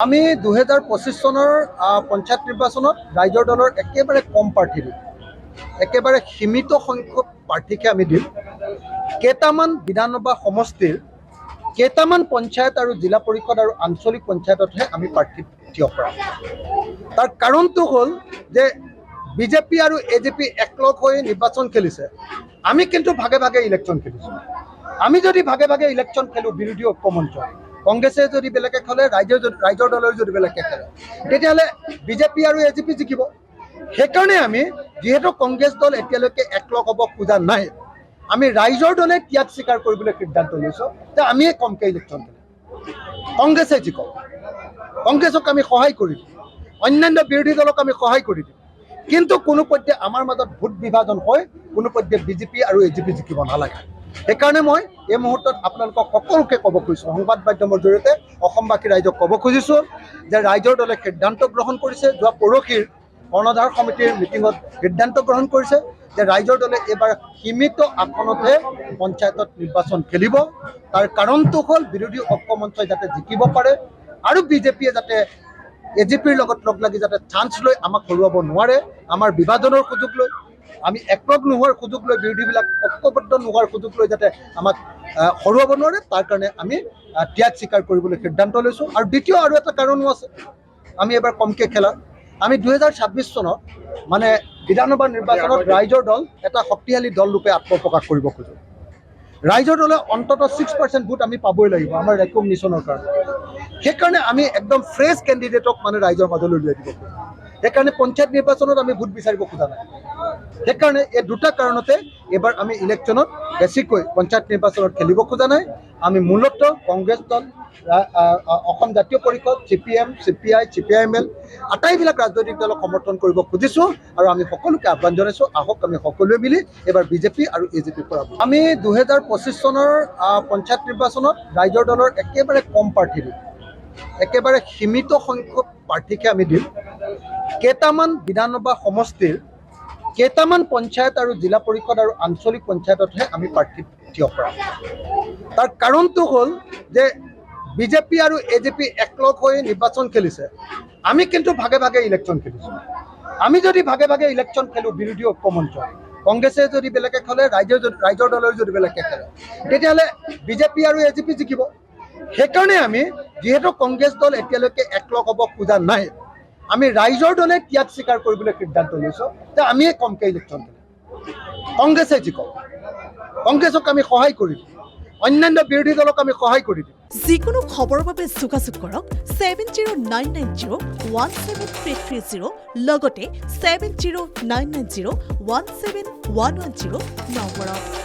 আমি 2025 চনৰ পঞ্চায়ত নিৰ্বাচনত ৰাইজৰ দলৰ একেবাৰে কম প্ৰাৰ্থী দিম, একেবাৰে সীমিত সংখ্যক প্ৰাৰ্থীকে আমি দিম। কেইটামান বিধানসভা সমষ্টিৰ কেইটামান পঞ্চায়ত আৰু জিলা পৰিষদ আৰু আঞ্চলিক পঞ্চায়ততহে আমি প্ৰাৰ্থী থিয় কৰাম। তাৰ কাৰণটো হ'ল যে বিজেপি আৰু এজেপি একলগ হৈ নিৰ্বাচন খেলিছে, আমি কিন্তু ভাগে ভাগে ইলেকশ্যন খেলিছোঁ। আমি যদি ভাগে ভাগে ইলেকশ্যন খেলোঁ, বিৰোধী ঐক্যমঞ্চ কংগ্ৰেছে যদি বেলেগে খেলে, ৰাইজৰ দলে যদি বেলেগে খেলে, তেতিয়াহ'লে বিজেপি আৰু এজেপি জিকিব। সেইকাৰণে আমি যিহেতু কংগ্ৰেছ দল এতিয়ালৈকে একলগ হ'ব খোজা নাই, আমি ৰাইজৰ দলে ত্যাগ স্বীকাৰ কৰিবলৈ সিদ্ধান্ত লৈছোঁ যে আমিয়ে কমকৈ ইলেকশ্যন খেলিম, কংগ্ৰেছে জিকক। কংগ্ৰেছক আমি সহায় কৰি দিম, অন্যান্য বিৰোধী দলক আমি সহায় কৰি দিম, কিন্তু কোনোপধ্যে আমাৰ মাজত ভোট বিভাজন হৈ কোনোপধ্যে বিজেপি আৰু এজেপি জিকিব নালাগে। সেইকাৰণে মই এই মুহূৰ্তত আপোনালোকক সকলোকে ক'ব খুজিছোঁ, সংবাদ মাধ্যমৰ জৰিয়তে অসমবাসী ৰাইজক ক'ব খুজিছোঁ যে ৰাইজৰ দলে সিদ্ধান্ত গ্ৰহণ কৰিছে, যোৱা পৰহিৰ কৰ্ণধাৰ সমিতিৰ মিটিঙত সিদ্ধান্ত গ্ৰহণ কৰিছে যে ৰাইজৰ দলে এইবাৰ সীমিত আসনতহে পঞ্চায়তত নিৰ্বাচন খেলিব। তাৰ কাৰণটো হ'ল বিৰোধী ঐক্যমঞ্চই যাতে জিকিব পাৰে আৰু বিজেপিয়ে যাতে এজেপিৰ লগত লগ লাগি যাতে চান্স লৈ আমাক হৰুৱাব নোৱাৰে, আমাৰ বিভাজনৰ সুযোগ লৈ, আমি একলগ নোহোৱাৰ সুযোগ লৈ, বিৰোধীবিলাক ঐক্যবদ্ধ নোহোৱাৰ সুযোগ লৈ যাতে আমাক হৰুৱাব নোৱাৰে, তাৰ কাৰণে আমি ত্যাগ স্বীকাৰ কৰিবলৈ সিদ্ধান্ত লৈছোঁ। আৰু দ্বিতীয় আৰু এটা কাৰণো আছে, আমি এবাৰ কমকৈ খেলা। আমি 2026 চনত মানে বিধানসভা নিৰ্বাচনত ৰাইজৰ দল এটা শক্তিশালী দল ৰূপে আত্মপ্ৰকাশ কৰিব খোজোঁ। ৰাইজৰ দলে অন্ততঃ 6% ভোট আমি পাবই লাগিব আমাৰ ৰেকগনিশ্যনৰ কাৰণে। সেইকাৰণে আমি একদম ফ্ৰেছ কেণ্ডিডেটক মানে ৰাইজৰ মাজলৈ উলিয়াই দিব খোজোঁ। সেইকাৰণে পঞ্চায়ত নিৰ্বাচনত আমি ভোট বিচাৰিব খোজা নাই। সেইকাৰণে এই দুটা কাৰণতে এইবাৰ আমি ইলেকশ্যনত বেছিকৈ পঞ্চায়ত নিৰ্বাচনত খেলিব খোজা নাই। আমি মূলতঃ কংগ্ৰেছ দল, অসম জাতীয় পৰিষদ, CPM, CPI, CPIML আটাইবিলাক ৰাজনৈতিক দলক সমৰ্থন কৰিব খুজিছোঁ আৰু আমি সকলোকে আহ্বান জনাইছোঁ, আহক আমি সকলোৱে মিলি এইবাৰ বিজেপি আৰু এজেপিৰ পৰা আমি 2025 চনৰ পঞ্চায়ত নিৰ্বাচনত ৰাইজৰ দলৰ একেবাৰে কম প্ৰাৰ্থী দিম, একেবাৰে সীমিত সংখ্যক প্ৰাৰ্থীকে আমি দিম। কেইটামান বিধানসভা সমষ্টিৰ কেইটামান পঞ্চায়ত আৰু জিলা পৰিষদ আৰু আঞ্চলিক পঞ্চায়ততহে আমি প্ৰাৰ্থী থিয় কৰাম। তাৰ কাৰণটো হ'ল যে বিজেপি আৰু এজেপি একলগ হৈ নিৰ্বাচন খেলিছে, আমি কিন্তু ভাগে ভাগে ইলেকশ্যন খেলিছোঁ। আমি যদি ভাগে ভাগে ইলেকশ্যন খেলোঁ, বিৰোধী ঐক্যমঞ্চ কংগ্ৰেছে যদি বেলেগে খেলে, ৰাইজৰ দলে যদি বেলেগে খেলে, তেতিয়াহ'লে বিজেপি আৰু এজেপি জিকিব। সেইকাৰণে আমি যিহেতু কংগ্ৰেছ দল এতিয়ালৈকে একলগ হ'ব খোজা নাই, আমি ৰাইজৰ দলে ত্যাগ স্বীকাৰ কৰিবলৈ সিদ্ধান্ত লৈছোঁ যে আমিয়ে কমকৈ ইলেকশ্যন খেলিম, কংগ্ৰেছে জিকক। কংগ্ৰেছক আমি সহায় কৰি দিম, অন্যান্য বিৰোধী দলক আমি সহায় কৰি দিম। যিকোনো খবৰৰ বাবে যোগাযোগ কৰক 7099017330 লগতে 7099017110 নম্বৰত।